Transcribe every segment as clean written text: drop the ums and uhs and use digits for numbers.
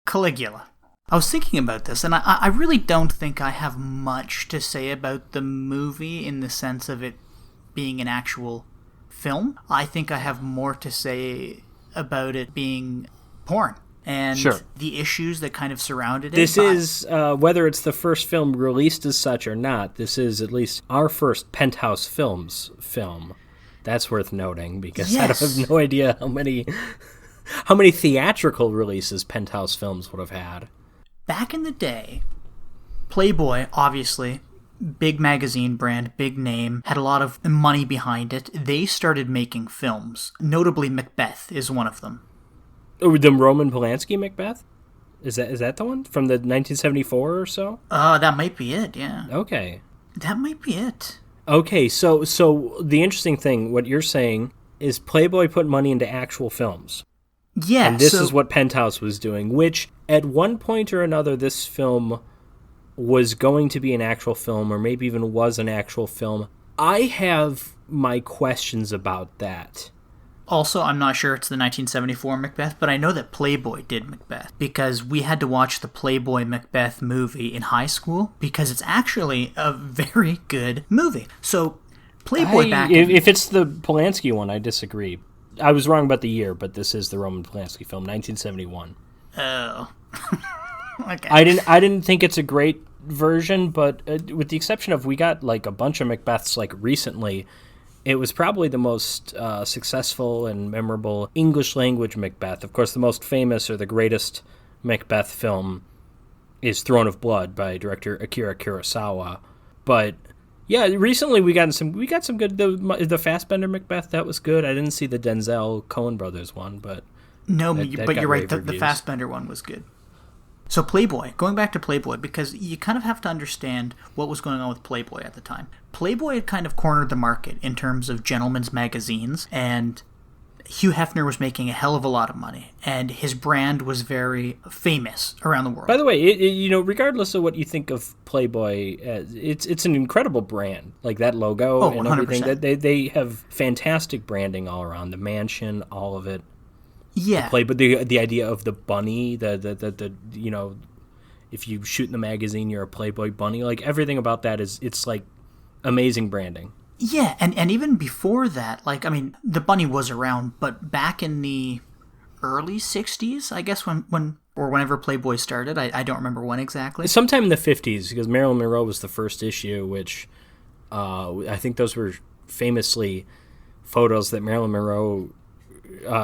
Caligula. I was thinking about this, and I really don't think I have much to say about the movie in the sense of it being an actual film. I think I have more to say about it being porn and the issues that kind of surrounded it. This is, whether it's the first film released as such or not, this is at least our first Penthouse Films film. That's worth noting, because I have no idea how many theatrical releases Penthouse Films would have had. Back in the day, Playboy, obviously, big magazine brand, big name, had a lot of money behind it. They started making films. Notably, Macbeth is one of them. Oh, the Roman Polanski Macbeth? Is that the one from the 1974 or so? That might be it, yeah. Okay. That might be it. Okay, so the interesting thing, what you're saying, is Playboy put money into actual films. Yeah, and this is what Penthouse was doing, which at one point or another this film was going to be an actual film, or maybe even was an actual film. I have my questions about that. Also, I'm not sure it's the 1974 Macbeth, but I know that Playboy did Macbeth, because we had to watch the Playboy Macbeth movie in high school, because it's actually a very good movie. So, Playboy if it's the Polanski one, I disagree. I was wrong about the year, but this is the Roman Polanski film, 1971. Oh. Okay. I didn't think it's a great version, but with the exception of we got like a bunch of Macbeths like recently, it was probably the most successful and memorable English language Macbeth. Of course, the most famous or the greatest Macbeth film is Throne of Blood by director Akira Kurosawa. But yeah, recently we got some good the Fassbender Macbeth, that was good. I didn't see the Denzel Coen brothers one, but no, but you're right. The Fassbender one was good. So Playboy, going back to Playboy, because you kind of have to understand what was going on with Playboy at the time. Playboy had kind of cornered the market in terms of gentlemen's magazines, and Hugh Hefner was making a hell of a lot of money, and his brand was very famous around the world. By the way, regardless of what you think of Playboy, it's an incredible brand. Like that logo and 100%. everything. They have fantastic branding all around. The mansion, all of it. Yeah. But the idea of the bunny, the if you shoot in the magazine, you're a Playboy bunny. Like everything about that it's like amazing branding. Yeah, and even before that, like, I mean, the bunny was around, but back in the early 60s, I guess, whenever Playboy started, I don't remember when exactly. Sometime in the 50s, because Marilyn Monroe was the first issue, which I think those were famously photos that Marilyn Monroe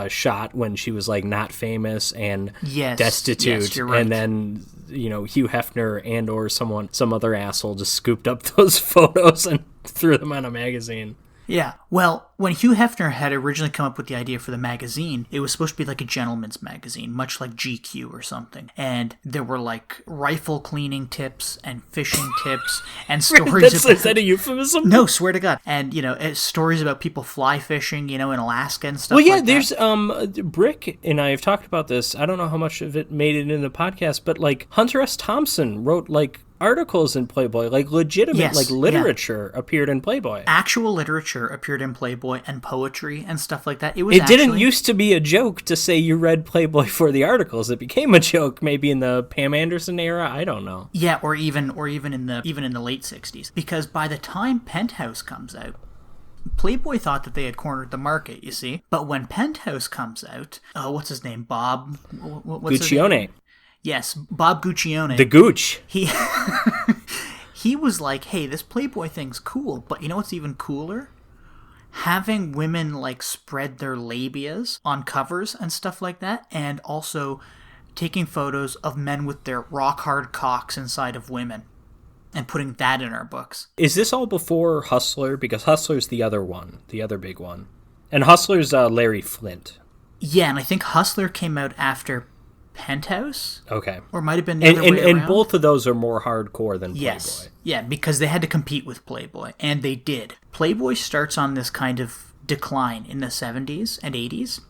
shot when she was, like, not famous and destitute. Yes, you're right. And then, Hugh Hefner and or some other asshole just scooped up those photos and threw them on a magazine. Yeah. Well, when Hugh Hefner had originally come up with the idea for the magazine, it was supposed to be like a gentleman's magazine, much like GQ or something. And there were like rifle cleaning tips and fishing tips and stories Is that a euphemism? No, swear to God. And, stories about people fly fishing, in Alaska and stuff like that. Well, yeah, there's Brick and I have talked about this. I don't know how much of it made it in the podcast, but like Hunter S. Thompson wrote like articles in Playboy, like legitimate, literature appeared in Playboy. Actual literature appeared in Playboy and poetry and stuff like that. It didn't used to be a joke to say you read Playboy for the articles. It became a joke maybe in the Pam Anderson era. I don't know. Yeah, or even in the late 60s, because by the time Penthouse comes out, Playboy thought that they had cornered the market, you see. But when Penthouse comes out, what's his name? Bob? What's Guccione. Yes, Bob Guccione. The Gooch. He was like, hey, this Playboy thing's cool, but you know what's even cooler? Having women, like, spread their labias on covers and stuff like that, and also taking photos of men with their rock-hard cocks inside of women, and putting that in our books. Is this all before Hustler? Because Hustler's the other one, the other big one. And Hustler's Larry Flint. Yeah, and I think Hustler came out after Penthouse? Okay. Or it might have been the other way around. And both of those are more hardcore than Playboy. Yes. Yeah, because they had to compete with Playboy, and they did. Playboy starts on this kind of decline in the 70s and 80s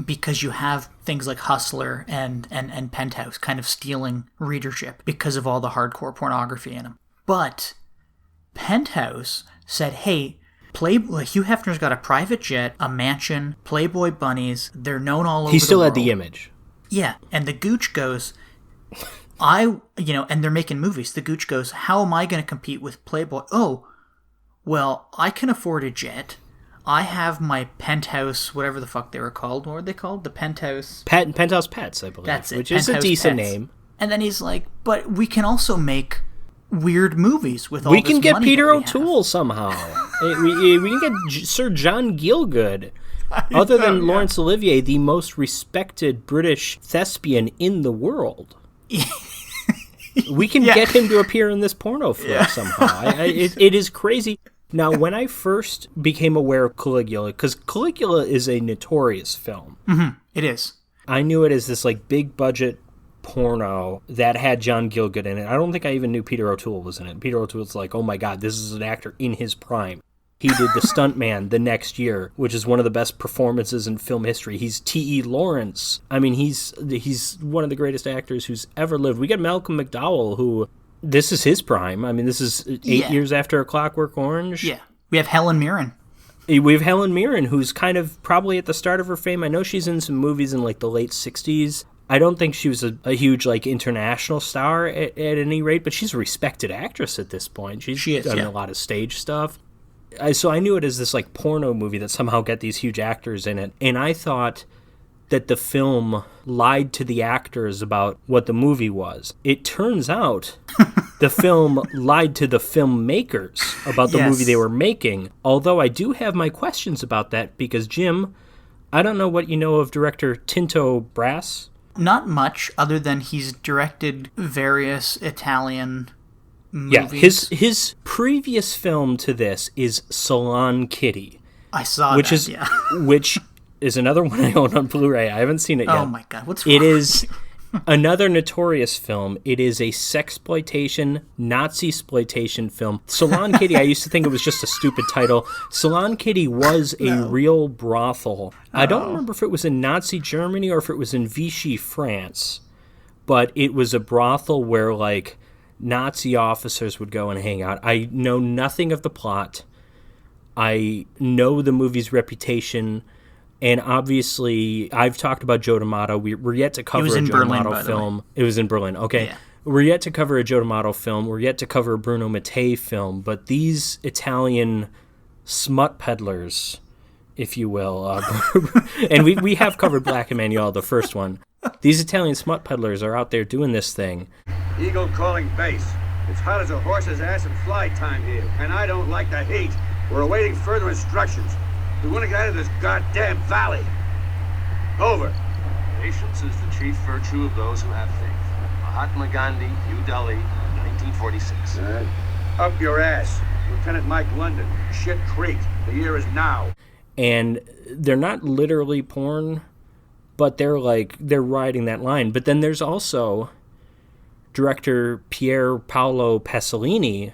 because you have things like Hustler and Penthouse kind of stealing readership because of all the hardcore pornography in them. But Penthouse said, hey, Hugh Hefner's got a private jet, a mansion, Playboy bunnies, they're known all over the world. He still had the image. Yeah, and the Gooch goes, And they're making movies. The Gooch goes, how am I going to compete with Playboy? Oh, well, I can afford a jet. I have my penthouse, whatever the fuck they were called. What were they called? The penthouse... Penthouse Pets, I believe. That's it. Which Penthouse is a decent Pets. name. And then he's like, but we can also make weird movies with all We this can get money Peter that we O'Toole have. somehow. we can get Sir John Gielgud. Other than Laurence Olivier, the most respected British thespian in the world. We can get him to appear in this porno film somehow. It is crazy. Now, when I first became aware of Caligula, because Caligula is a notorious film. Mm-hmm. It is. I knew it as this like big budget porno that had John Gielgud in it. I don't think I even knew Peter O'Toole was in it. Peter O'Toole's like, oh my god, this is an actor in his prime. He did The Stuntman the next year, which is one of the best performances in film history. He's T.E. Lawrence. I mean, he's one of the greatest actors who's ever lived. We got Malcolm McDowell, who... This is his prime. I mean, this is 8 years after A Clockwork Orange. Yeah. We have Helen Mirren. We have Helen Mirren, who's kind of probably at the start of her fame. I know she's in some movies in, like, the late 60s. I don't think she was a huge, like, international star at any rate, but she's a respected actress at this point. She's done a lot of stage stuff. So I knew it as this, like, porno movie that somehow got these huge actors in it. And I thought that the film lied to the actors about what the movie was. It turns out the film lied to the filmmakers about the movie they were making, although I do have my questions about that because, Jim, I don't know what you know of director Tinto Brass. Not much, other than he's directed various Italian movies. Yeah, his previous film to this is Salon Kitty. I saw which that, which is another one I own on Blu-ray. I haven't seen it yet. Oh my god, what's wrong? It is another notorious film. It is a sexploitation, Nazi-sploitation film. Salon Kitty, I used to think it was just a stupid title. Salon Kitty was a real brothel. I don't remember if it was in Nazi Germany or if it was in Vichy, France. But it was a brothel where, like, Nazi officers would go and hang out. I know nothing of the plot. I know the movie's reputation. And obviously, I've talked about Joe D'Amato. We're yet to cover a Joe D'Amato film. It was in Berlin. Okay. Yeah. We're yet to cover a Joe D'Amato film. We're yet to cover a Bruno Mattei film. But these Italian smut peddlers, if you will, and we have covered Black Emanuele, the first one. These Italian smut peddlers are out there doing this thing. Eagle calling base. It's hot as a horse's ass and fly time here. And I don't like the heat. We're awaiting further instructions. We want to get out of this goddamn valley. Over. Patience is the chief virtue of those who have faith. Mahatma Gandhi, New Delhi, 1946. Up your ass. Lieutenant Mike London, Shit Creek. The year is now. And they're not literally porn, but they're riding that line. But then there's also director Pier Paolo Pasolini,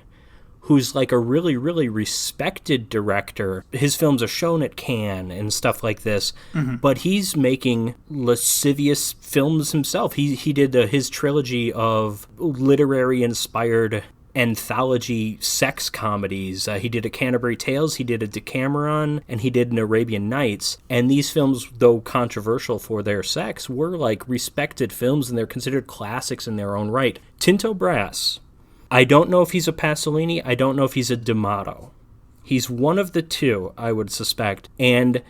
who's like a really, really respected director. His films are shown at Cannes and stuff like this, but he's making lascivious films himself. He did his trilogy of literary-inspired anthology sex comedies. He did a Canterbury Tales, he did a Decameron, and he did an Arabian Nights. And these films, though controversial for their sex, were like respected films, and they're considered classics in their own right. Tinto Brass. I don't know if he's a Pasolini. I don't know if he's a D'Amato. He's one of the two, I would suspect. And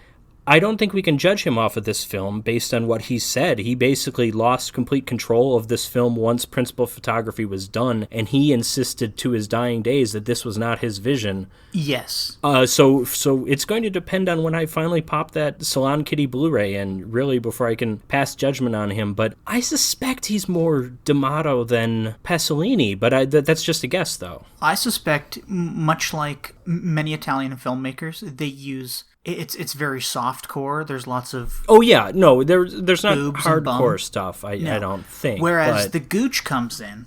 I don't think we can judge him off of this film based on what he said. He basically lost complete control of this film once principal photography was done, and he insisted to his dying days that this was not his vision. Yes. So it's going to depend on when I finally pop that Salon Kitty Blu-ray and really before I can pass judgment on him. But I suspect he's more D'Amato than Pasolini, but that's just a guess, though. I suspect, much like many Italian filmmakers, they use... It's very soft core. There's lots of... Oh, yeah. No, there's not hardcore stuff, I don't think. Whereas the Gooch comes in,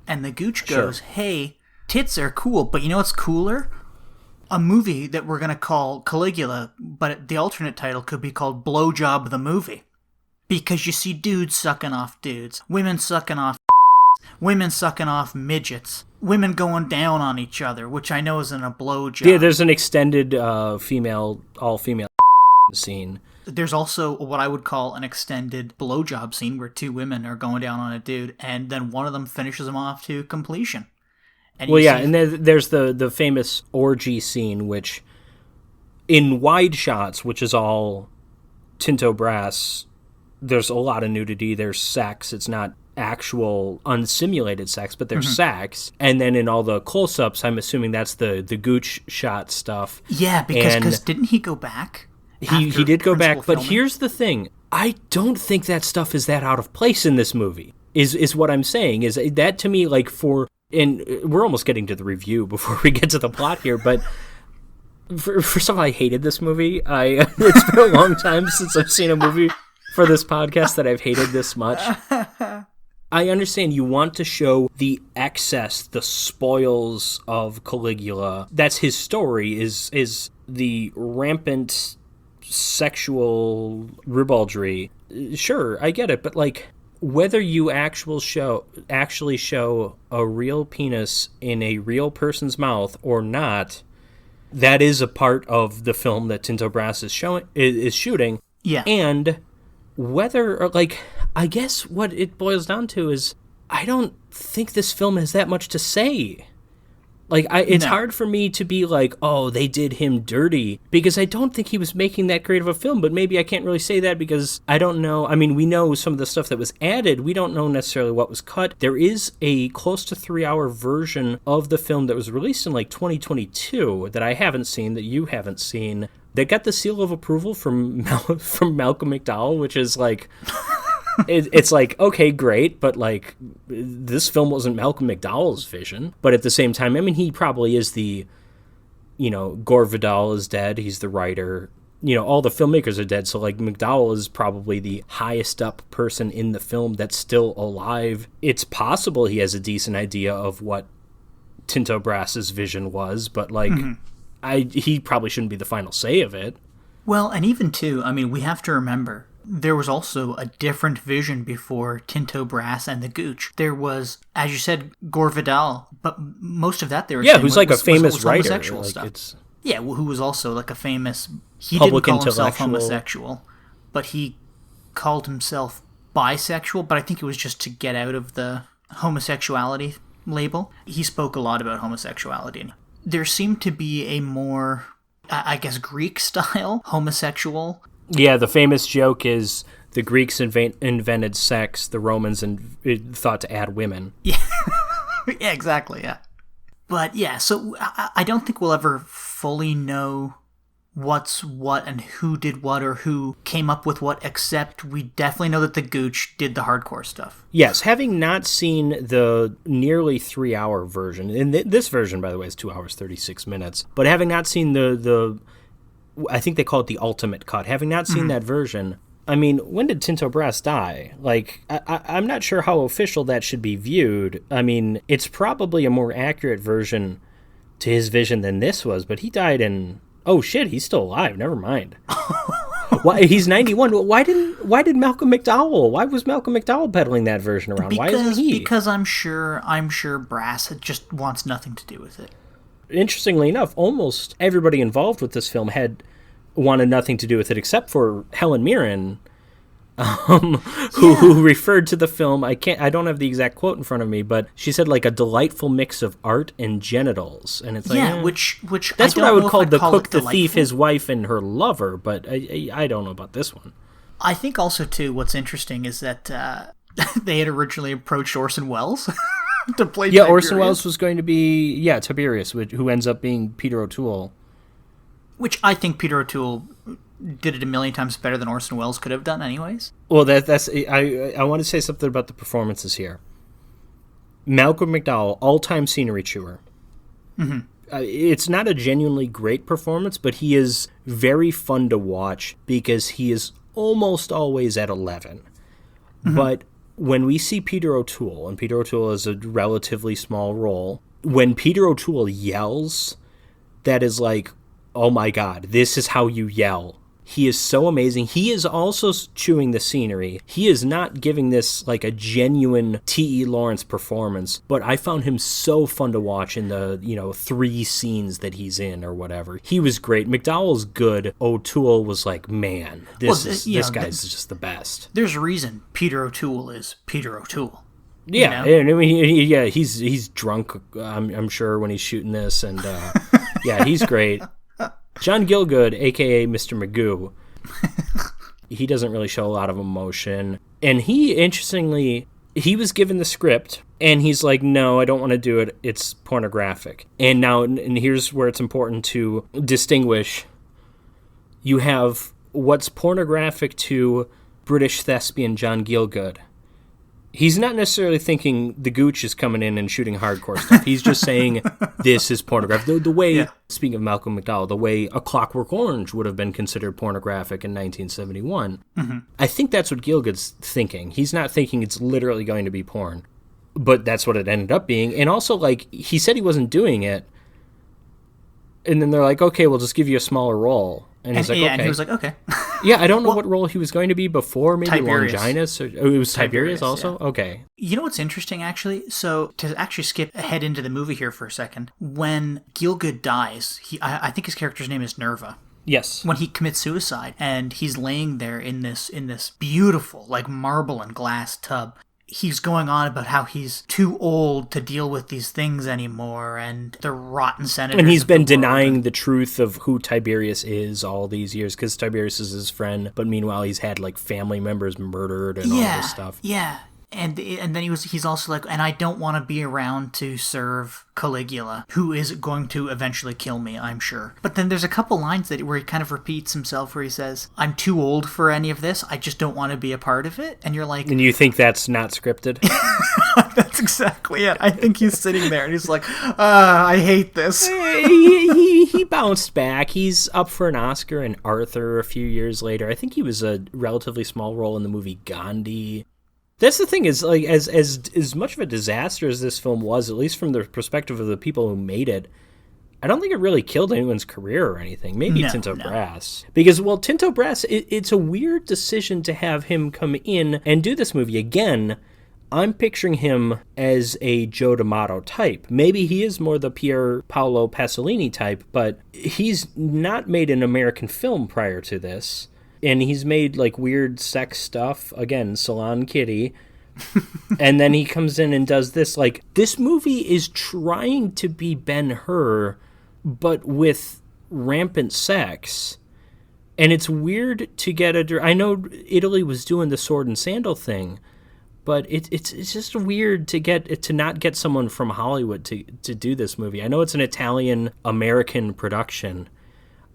and the Gooch goes, hey, tits are cool, but you know what's cooler? A movie that we're going to call Caligula, but the alternate title could be called Blowjob the Movie. Because you see dudes sucking off dudes, women sucking off women sucking off midgets, women going down on each other, which I know isn't a blowjob. Yeah, there's an extended all-female scene. There's also what I would call an extended blowjob scene where two women are going down on a dude, and then one of them finishes him off to completion. And well, yeah, and there's the famous orgy scene, which in wide shots, which is all Tinto Brass, there's a lot of nudity, there's sex, it's not actual unsimulated sex, but there's sex. And then in all the close-ups, I'm assuming that's the gooch shot stuff. Yeah, because didn't he go back? He did go back, but filming? here's the thing. I don't think that stuff is that out of place in this movie, is what I'm saying. Is that to me, like, and we're almost getting to the review before we get to the plot here, but first of all, I hated this movie. It's been a long time since I've seen a movie for this podcast that I've hated this much. I understand you want to show the excess, the spoils of Caligula. That's his story, is the rampant sexual ribaldry. Sure, I get it, but like, whether you actually show a real penis in a real person's mouth or not, that is a part of the film that Tinto Brass is shooting. Yeah. And whether, like, I guess what it boils down to is I don't think this film has that much to say. Like, it's hard for me to be like, oh, they did him dirty, because I don't think he was making that great of a film, but maybe I can't really say that because I don't know. I mean, we know some of the stuff that was added. We don't know necessarily what was cut. There is a close to 3-hour version of the film that was released in, like, 2022 that I haven't seen, that you haven't seen, that got the seal of approval from Malcolm McDowell, which is, like... It's like, okay, great, but like, this film wasn't Malcolm McDowell's vision. But at the same time, I mean, he probably is Gore Vidal is dead. He's the writer. All the filmmakers are dead. So like, McDowell is probably the highest up person in the film that's still alive. It's possible he has a decent idea of what Tinto Brass's vision was, but like, he probably shouldn't be the final say of it. Well, and even too, I mean, we have to remember, there was also a different vision before Tinto Brass and the Gooch. There was, as you said, Gore Vidal, but most of that they were saying who's like a famous writer. Homosexual like stuff. Yeah, who was also like a famous... He public didn't call himself intellectual. homosexual, but he called himself bisexual, but I think it was just to get out of the homosexuality label. He spoke a lot about homosexuality. There seemed to be a more, I guess, Greek-style homosexual. Yeah, the famous joke is the Greeks invented sex, the Romans thought to add women. Yeah, yeah, exactly, yeah. But yeah, so I don't think we'll ever fully know what's what and who did what or who came up with what, except we definitely know that the Gooch did the hardcore stuff. Yes, having not seen the nearly 3-hour version, and this version, by the way, is 2 hours, 36 minutes, but having not seen the I think they call it the ultimate cut. Having not seen that version, I mean, when did Tinto Brass die? Like, I'm not sure how official that should be viewed. I mean, it's probably a more accurate version to his vision than this was, but he died in... Oh, shit, he's still alive. Never mind. Why, he's 91. Why did Malcolm McDowell? Why was Malcolm McDowell peddling that version around? Why isn't he? Because I'm sure Brass just wants nothing to do with it. Interestingly enough, almost everybody involved with this film wanted nothing to do with it, except for Helen Mirren, who referred to the film. I don't have the exact quote in front of me, but she said like a delightful mix of art and genitals, and it's like which that's what I would call the cook, the delightful. thief, his wife, and her lover. But I don't know about this one. I think also too, what's interesting is that they had originally approached Orson Welles. To play Tiberius. Orson Welles was going to be Tiberius, who ends up being Peter O'Toole. Which I think Peter O'Toole did it a million times better than Orson Welles could have done anyways. Well, that's I want to say something about the performances here. Malcolm McDowell, all-time scenery chewer. Mm-hmm. It's not a genuinely great performance, but he is very fun to watch because he is almost always at 11. Mm-hmm. But when we see Peter O'Toole, and Peter O'Toole is a relatively small role, when Peter O'Toole yells, that is like, oh my God, this is how you yell. He is so amazing. He is also chewing the scenery. He is not giving this like a genuine T.E. Lawrence performance, but I found him so fun to watch in the, 3 scenes that he's in or whatever. He was great. McDowell's good. O'Toole was like, man, this guy's just the best. There's a reason Peter O'Toole is Peter O'Toole. Yeah, and I mean, he's drunk, I'm sure, when he's shooting this, and yeah, he's great. John Gielgud, a.k.a. Mr. Magoo, he doesn't really show a lot of emotion, and he was given the script, and he's like, no, I don't want to do it, it's pornographic. And here's where it's important to distinguish. You have what's pornographic to British thespian John Gielgud. He's not necessarily thinking the gooch is coming in and shooting hardcore stuff. He's just saying this is pornographic. The way, speaking of Malcolm McDowell, the way A Clockwork Orange would have been considered pornographic in 1971. Mm-hmm. I think that's what Gielgud's thinking. He's not thinking it's literally going to be porn. But that's what it ended up being. And also, like, he said he wasn't doing it. And then they're like, okay, we'll just give you a smaller role. And he's like, okay. And he was like, okay. Yeah, I don't know what role he was going to be before, maybe Tiberius. Longinus? It was Tiberius also? Yeah. Okay. You know what's interesting, actually? So, to actually skip ahead into the movie here for a second, when Gielgud dies, I think his character's name is Nerva. Yes. When he commits suicide, and he's laying there in this beautiful, like, marble and glass tub, he's going on about how he's too old to deal with these things anymore, and the rotten senators. And he's been denying the truth of who Tiberius is all these years, because Tiberius is his friend, but meanwhile he's had like family members murdered and all this stuff. Yeah. And then he's also like, and I don't want to be around to serve Caligula, who is going to eventually kill me, I'm sure. But then there's a couple lines where he kind of repeats himself, where he says, I'm too old for any of this, I just don't want to be a part of it. And you're like... And you think that's not scripted? That's exactly it. I think he's sitting there and he's like, I hate this. he bounced back. He's up for an Oscar in Arthur a few years later. I think he was a relatively small role in the movie Gandhi. That's the thing, is like as much of a disaster as this film was, at least from the perspective of the people who made it, I don't think it really killed anyone's career or anything. Maybe Tinto Brass. Because, well, Tinto Brass, it's a weird decision to have him come in and do this movie. Again, I'm picturing him as a Joe D'Amato type. Maybe he is more the Pier Paolo Pasolini type, but he's not made an American film prior to this. And he's made, like, weird sex stuff. Again, Salon Kitty. And then he comes in and does this. Like, this movie is trying to be Ben-Hur, but with rampant sex. And it's weird to get I know Italy was doing the sword and sandal thing, but it's just weird to not get someone from Hollywood to do this movie. I know it's an Italian-American production.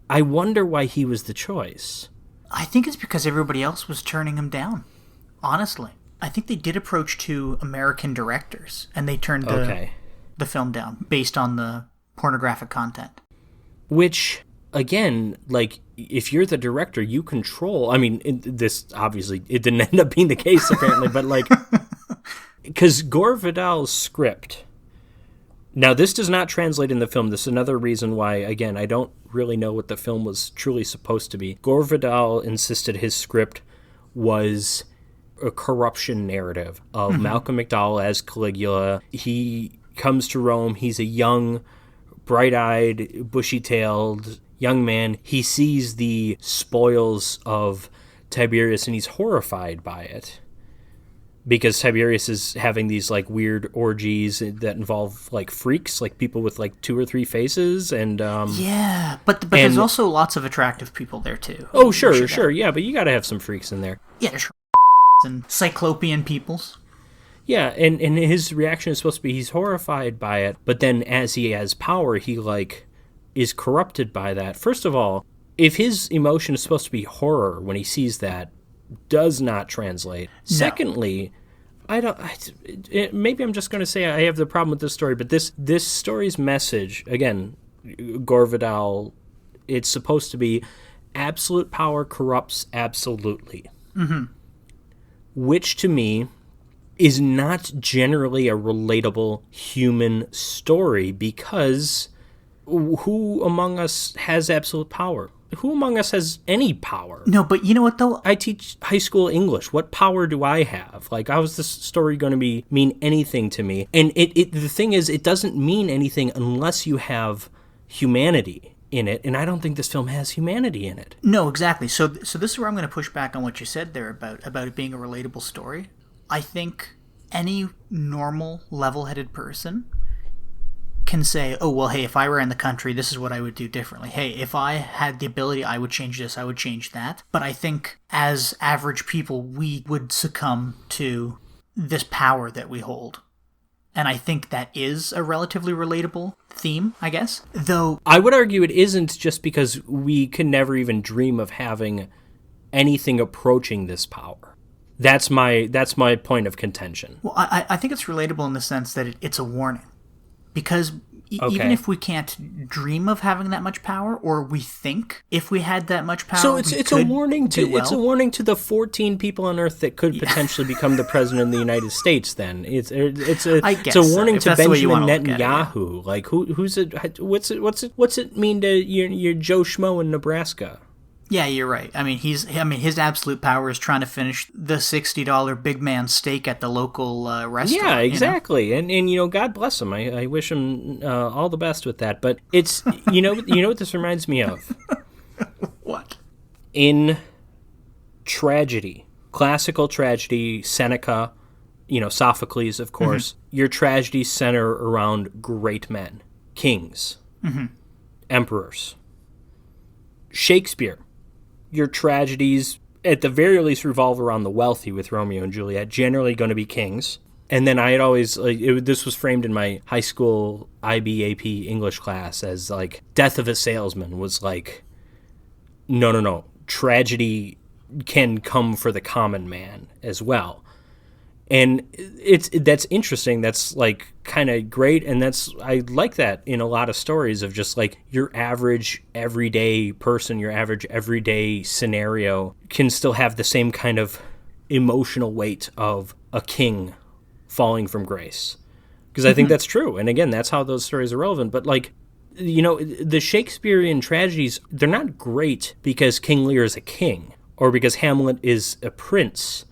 I wonder why he was the choice. I think it's because everybody else was turning him down, honestly. I think they did approach 2 American directors, and they turned the film down based on the pornographic content. Which, again, like, if you're the director, you control... I mean, this, obviously, it didn't end up being the case, apparently, but, like... Because Gore Vidal's script... Now, this does not translate in the film. This is another reason why, again, I don't really know what the film was truly supposed to be. Gore Vidal insisted his script was a corruption narrative of Malcolm McDowell as Caligula. He comes to Rome. He's a young, bright-eyed, bushy-tailed young man. He sees the spoils of Tiberius, and he's horrified by it. Because Tiberius is having these, like, weird orgies that involve, like, freaks, like people with, like, 2 or 3 faces, and... yeah, but there's also lots of attractive people there, too. Oh, sure, yeah, but you gotta have some freaks in there. Yeah, there's and cyclopean peoples. Yeah, and his reaction is supposed to be he's horrified by it, but then as he has power, he, like, is corrupted by that. First of all, if his emotion is supposed to be horror when he sees that, does not translate. No. Secondly, maybe I'm just going to say I have the problem with this story, but this story's message, again, Gore Vidal, it's supposed to be absolute power corrupts absolutely. Mm-hmm. Which, to me, is not generally a relatable human story, because who among us has absolute power? Who among us has any power? No, but you know what, though? I teach high school English. What power do I have? Like, how is this story going to mean anything to me? And the thing is, it doesn't mean anything unless you have humanity in it, and I don't think this film has humanity in it. No, exactly. So this is where I'm going to push back on what you said there about it being a relatable story. I think any normal, level-headed person can say, oh, well, hey, if I were in the country, this is what I would do differently. Hey, if I had the ability, I would change this, I would change that. But I think as average people, we would succumb to this power that we hold. And I think that is a relatively relatable theme, I guess. Though I would argue it isn't, just because we can never even dream of having anything approaching this power. That's my point of contention. Well, I think it's relatable in the sense that it's a warning. Because even if we can't dream of having that much power, or we think if we had that much power, so it's a warning to it's a warning to the 14 people on Earth that could potentially become the president of the United States. Then it's a warning to Benjamin Netanyahu. Like who's it? What's it mean to your Joe Schmo in Nebraska? Yeah, you're right. I mean, his absolute power is trying to finish the $60 big man steak at the local restaurant. Yeah, exactly. You know? And God bless him. I wish him all the best with that. But it's you know what this reminds me of? What? In tragedy, classical tragedy, Seneca, Sophocles, of course. Your tragedies center around great men, kings, emperors. Shakespeare. Your tragedies, at the very least, revolve around the wealthy with Romeo and Juliet, generally going to be kings. And then I had always, this was framed in my high school IB/AP English class as, like, Death of a Salesman was like, no, tragedy can come for the common man as well. And that's interesting. That's like kind of great, and I like that in a lot of stories of just like your average everyday person, your average everyday scenario can still have the same kind of emotional weight of a king falling from grace. Because I think that's true, and again, that's how those stories are relevant. But like, the Shakespearean tragedies, they're not great because King Lear is a king or because Hamlet is a prince.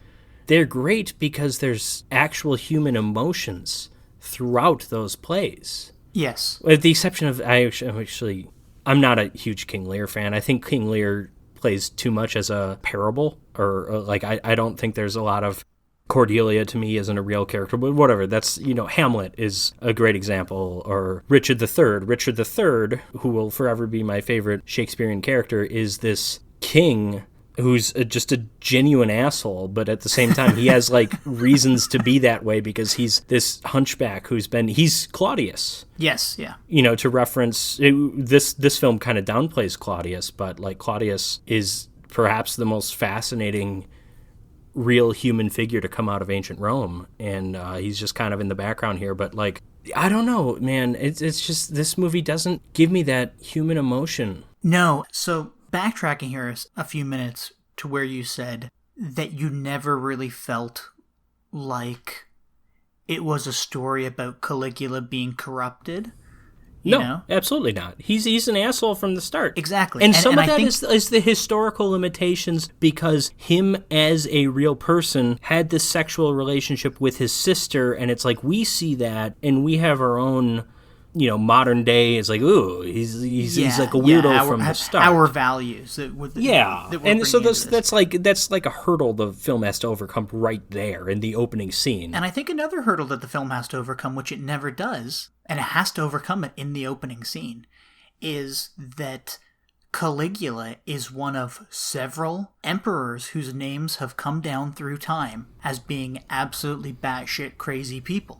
They're great because there's actual human emotions throughout those plays. Yes. With the exception of, I'm not a huge King Lear fan. I think King Lear plays too much as a parable, or like, I don't think there's a lot of, Cordelia to me isn't a real character, but whatever. That's, Hamlet is a great example, or Richard III. Richard III, who will forever be my favorite Shakespearean character, is this king who's just a genuine asshole, but at the same time he has like reasons to be that way because he's this hunchback he's Claudius. Yes, yeah. To reference this film kind of downplays Claudius, but like Claudius is perhaps the most fascinating real human figure to come out of ancient Rome, and he's just kind of in the background here, but like, I don't know, man, it's just, this movie doesn't give me that human emotion. No, so backtracking here a few minutes to where you said that you never really felt like it was a story about Caligula being corrupted. No, absolutely not. He's an asshole from the start. Exactly. And some of that is the historical limitations because him as a real person had this sexual relationship with his sister, and it's like we see that and we have our own, modern day. It's like, ooh, he's like a weirdo from the start. Our values. And so that's like a hurdle the film has to overcome right there in the opening scene. And I think another hurdle that the film has to overcome, which it never does, and it has to overcome it in the opening scene, is that Caligula is one of several emperors whose names have come down through time as being absolutely batshit crazy people.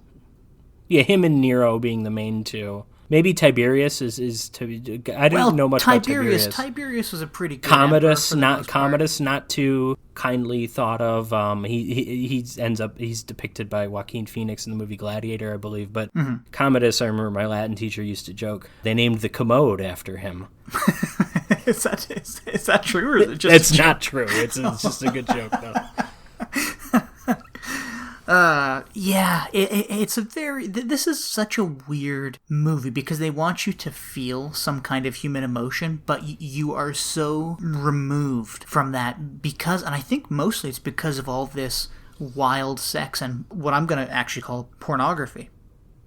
Yeah, him and Nero being the main two. Maybe Tiberius is to. I don't know much about Tiberius. Tiberius was a pretty good Commodus, not too kindly thought of. He ends up, he's depicted by Joaquin Phoenix in the movie Gladiator, I believe. But Commodus, I remember my Latin teacher used to joke, they named the commode after him. Is that true? Or is it just it's not true. It's just a good joke, though. Yeah, it's a very... This is such a weird movie because they want you to feel some kind of human emotion, but you are so removed from that because... And I think mostly it's because of all this wild sex and what I'm going to actually call pornography.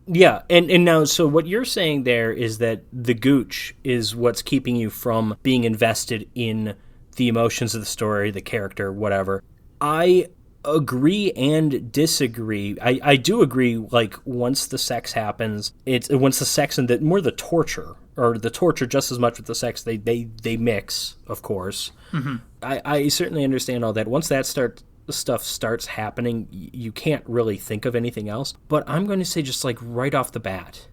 Yeah, and now, so what you're saying there is that the gooch is what's keeping you from being invested in the emotions of the story, the character, whatever. I agree and disagree. I do agree, like, once the sex happens, once the sex and more the torture, or the torture just as much with the sex, they mix, of course. Mm-hmm. I certainly understand all that. Once that stuff starts happening, you can't really think of anything else. But I'm going to say, just like right off the bat,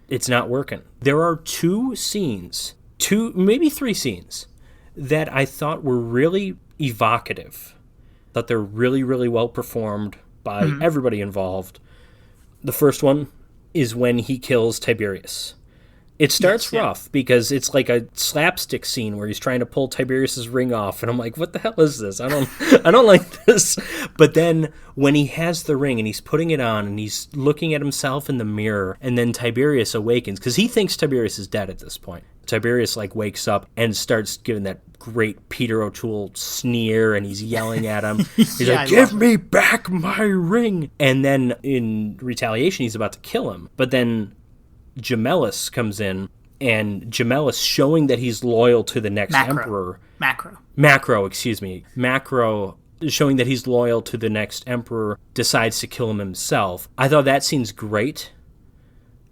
it's not working. There are maybe three scenes that I thought were really evocative. Thought they're really, really well performed by everybody involved. The first one is when he kills Tiberius. It starts rough because it's like a slapstick scene where he's trying to pull Tiberius's ring off, and I'm like, what the hell is this? I don't like this. But then when he has the ring and he's putting it on and he's looking at himself in the mirror, and then Tiberius awakens because he thinks Tiberius is dead at this point. Tiberius like wakes up and starts giving that great Peter O'Toole sneer, and he's yelling at him. He's like, give me back my ring. And then in retaliation, he's about to kill him. But then Gemellus comes in, and Gemellus, showing that he's loyal to the next emperor. Macro, showing that he's loyal to the next emperor, decides to kill him himself. I thought that scene's great.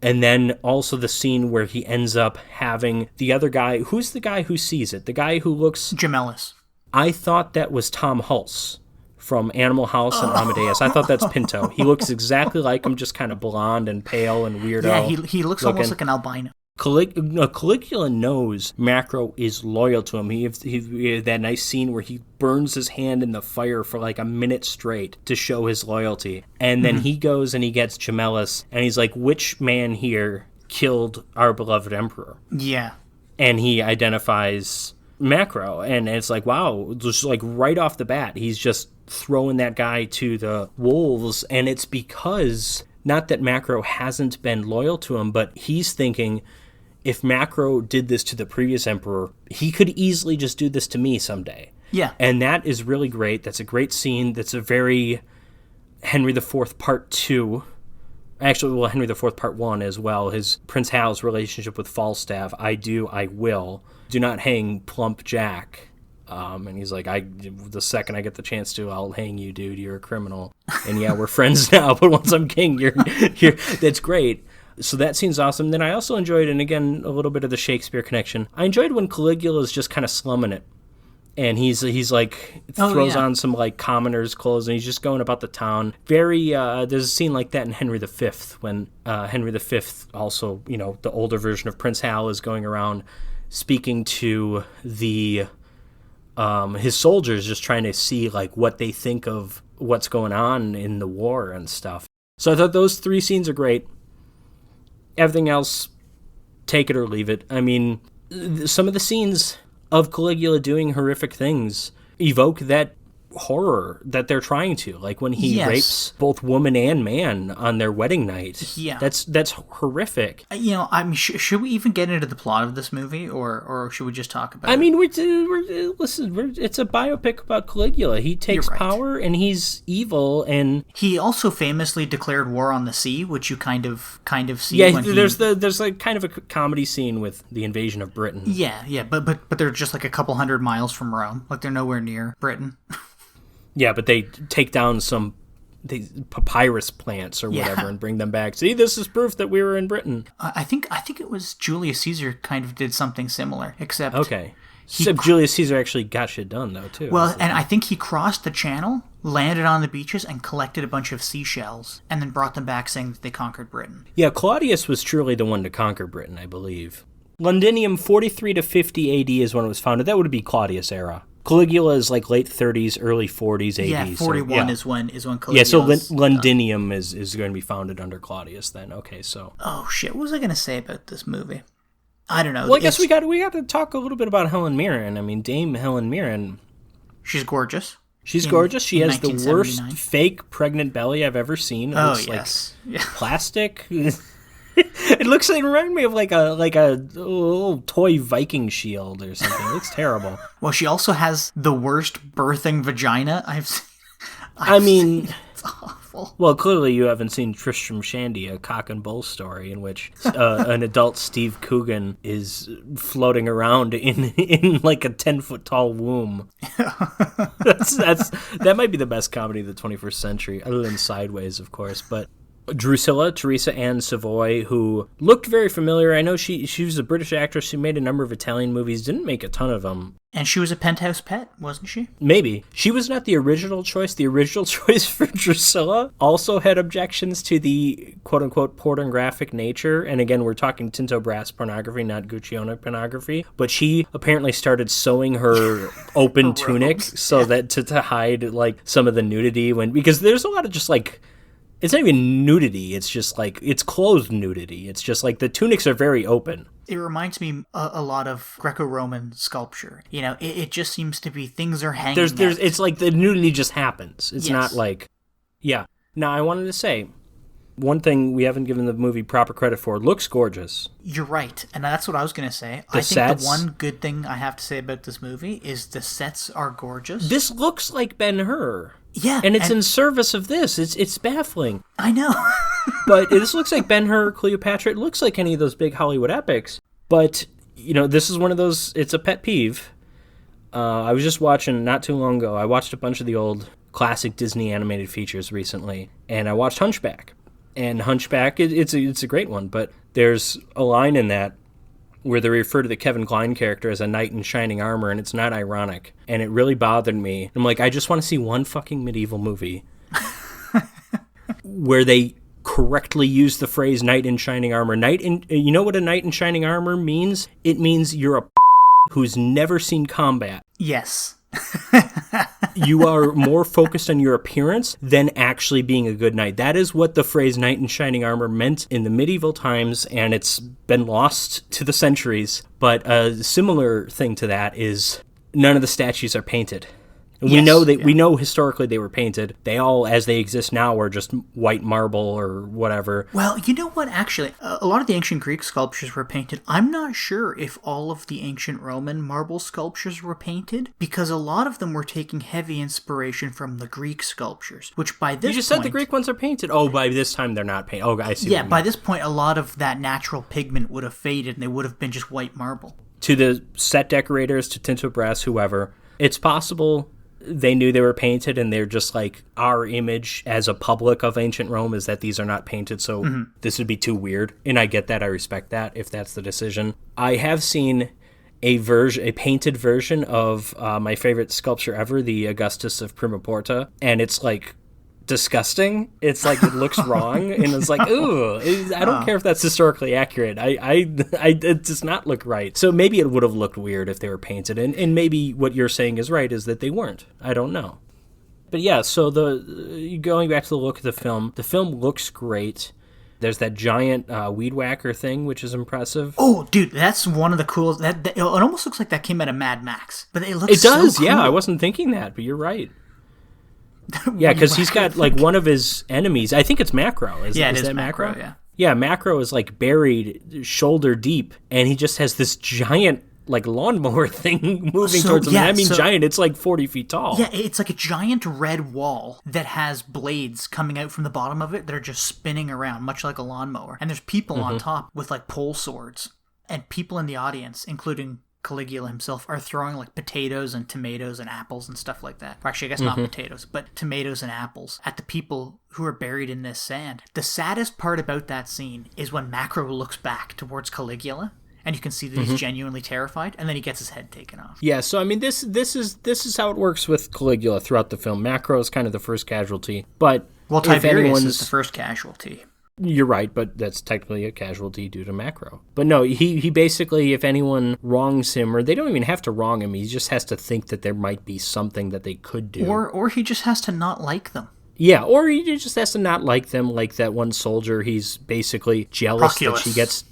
And then also the scene where he ends up having the other guy. Who's the guy who sees it? The guy who looks... Gemellus. I thought that was Tom Hulse from Animal House and Amadeus. I thought that's Pinto. He looks exactly like him, just kind of blonde and pale and weirdo. Yeah, he looks looking. Almost like an albino. Caligula knows Macro is loyal to him. He that nice scene where he burns his hand in the fire for like a minute straight to show his loyalty. And then he goes and he gets Gemellus, and he's like, which man here killed our beloved emperor? Yeah. And he identifies Macro, and it's like, wow, just like right off the bat, he's just throwing that guy to the wolves. And it's because, not that Macro hasn't been loyal to him, but he's thinking, if Macro did this to the previous emperor, he could easily just do this to me someday. Yeah. And that is really great. That's a great scene. That's a very Henry IV Part 2. Actually, well, Henry IV Part 1 as well. His Prince Hal's relationship with Falstaff. I do, I will. Do not hang plump Jack. And he's like, the second I get the chance to, I'll hang you, dude. You're a criminal. And yeah, we're friends now, but once I'm king, you're that's great. So that scene's awesome. Then I also enjoyed, and again, a little bit of the Shakespeare connection, I enjoyed when Caligula is just kind of slumming it. And he's like, throws on some like commoner's clothes, and he's just going about the town. Very, there's a scene like that in Henry V, when Henry V, also, the older version of Prince Hal, is going around speaking to his soldiers, just trying to see like what they think of what's going on in the war and stuff. So I thought those three scenes are great. Everything else, take it or leave it. I mean, some of the scenes of Caligula doing horrific things evoke that horror that they're trying to, like when he rapes both woman and man on their wedding night. Yeah, that's horrific. I mean, should we even get into the plot of this movie, or should we just talk about it? I mean, listen, it's a biopic about Caligula. He takes power, and he's evil, and he also famously declared war on the sea, which you kind of see. Yeah, when there's like kind of a comedy scene with the invasion of Britain. Yeah, but they're just like a couple hundred miles from Rome, like they're nowhere near Britain. Yeah, but they take down some papyrus plants or whatever and bring them back. See, this is proof that we were in Britain. I think it was Julius Caesar kind of did something similar, except Julius Caesar actually got shit done though too. Well, and I think he crossed the channel, landed on the beaches, and collected a bunch of seashells, and then brought them back, saying that they conquered Britain. Yeah, Claudius was truly the one to conquer Britain, I believe. Londinium 43 to 50 AD is when it was founded. That would be Claudius era. Caligula is like late 30s, early 40s AD. Yeah, 41 is when Caligula. Yeah, so Londinium is going to be founded under Claudius then. Okay, so. Oh shit! What was I going to say about this movie? I don't know. Well, I guess we got to talk a little bit about Helen Mirren. I mean, Dame Helen Mirren. She's gorgeous. She's gorgeous. She has the worst 1979. fake pregnant belly I've ever seen. It Oh, looks yes. like plastic. It reminds me of like a little toy Viking shield or something. It looks terrible. Well, she also has the worst birthing vagina I've seen. It's awful. Well, clearly you haven't seen Tristram Shandy, a cock and bull story in which an adult Steve Coogan is floating around in like a 10-foot tall womb. That might be the best comedy of the 21st century, other than Sideways, of course. But Drusilla, Teresa Ann Savoy, who looked very familiar. I know she was a British actress. She made a number of Italian movies, didn't make a ton of them. And she was a penthouse pet, wasn't she? Maybe. She was not the original choice. The original choice for Drusilla also had objections to the quote-unquote pornographic nature. And again, we're talking Tinto Brass pornography, not Guccione pornography. But she apparently started sewing her open tunic so that to hide like some of the nudity because there's a lot of just like, it's not even nudity. It's just like, it's clothed nudity. It's just like the tunics are very open. It reminds me a lot of Greco-Roman sculpture. You know, it just seems to be things are hanging out. It's like the nudity just happens. It's Yes. not like, yeah. Now, I wanted to say, one thing we haven't given the movie proper credit for, looks gorgeous. You're right, and that's what I was going to say. I think sets. the one good thing I have to say about this movie is the sets are gorgeous. This looks like Ben-Hur. Yeah. And it's in service of this. It's baffling. I know. But this looks like Ben-Hur, Cleopatra. It looks like any of those big Hollywood epics. But, you know, this is one of those, it's a pet peeve. I was just watching, not too long ago, I watched a bunch of the old classic Disney animated features recently. And I watched Hunchback. And Hunchback, it's a great one. But there's a line in that where they refer to the Kevin Kline character as a knight in shining armor, and it's not ironic. And it really bothered me. I'm like, I just want to see one fucking medieval movie where they correctly use the phrase knight in shining armor. You know what a knight in shining armor means? It means you're a who's never seen combat. Yes. You are more focused on your appearance than actually being a good knight. That is what the phrase knight in shining armor meant in the medieval times, and it's been lost to the centuries. But a similar thing to that is none of the statues are painted. We know historically they were painted. They all, as they exist now, are just white marble or whatever. Well, you know what, actually, a lot of the ancient Greek sculptures were painted. I'm not sure if all of the ancient Roman marble sculptures were painted, because a lot of them were taking heavy inspiration from the Greek sculptures, which by this point... You just said the Greek ones are painted. Oh, by this time they're not painted. Oh, I see. Yeah, by this point, a lot of that natural pigment would have faded, and they would have been just white marble. To the set decorators, to Tinto Brass, whoever, it's possible they knew they were painted, and they're just like, our image as a public of ancient Rome is that these are not painted, so this would be too weird. And I get that, I respect that, if that's the decision. I have seen a painted version of my favorite sculpture ever, the Augustus of Primaporta, and it's like disgusting. It's like, it looks wrong, and it's like, ooh, I don't care if that's historically accurate. It does not look right. So maybe it would have looked weird if they were painted, and maybe what you're saying is right, is that they weren't. I don't know. But yeah, so going back to the look of the film looks great. There's that giant weed whacker thing, which is impressive. Oh, dude, that's one of the coolest. It almost looks like that came out of Mad Max, but it looks. It does, so cool. yeah. I wasn't thinking that, but you're right. Yeah, because he's got like one of his enemies. I think it's Macro. Is that Macro? Yeah. Yeah, Macro is like buried shoulder deep, and he just has this giant like lawnmower thing moving towards him. Yeah, giant. It's like 40 feet tall. Yeah, it's like a giant red wall that has blades coming out from the bottom of it that are just spinning around, much like a lawnmower. And there's people on top with like pole swords, and people in the audience, including Caligula himself, are throwing like potatoes and tomatoes and apples and stuff like that. Or actually, I guess not potatoes, but tomatoes and apples at the people who are buried in this sand. The saddest part about that scene is when Macro looks back towards Caligula, and you can see that he's genuinely terrified, and then he gets his head taken off. Yeah, so I mean, this is how it works with Caligula throughout the film. Macro is kind of the first casualty, but Tiberius is the first casualty. You're right, but that's technically a casualty due to Macro. But no, he basically, if anyone wrongs him, or they don't even have to wrong him, he just has to think that there might be something that they could do. Or he just has to not like them. Yeah, or he just has to not like them, like that one soldier. He's basically jealous that she gets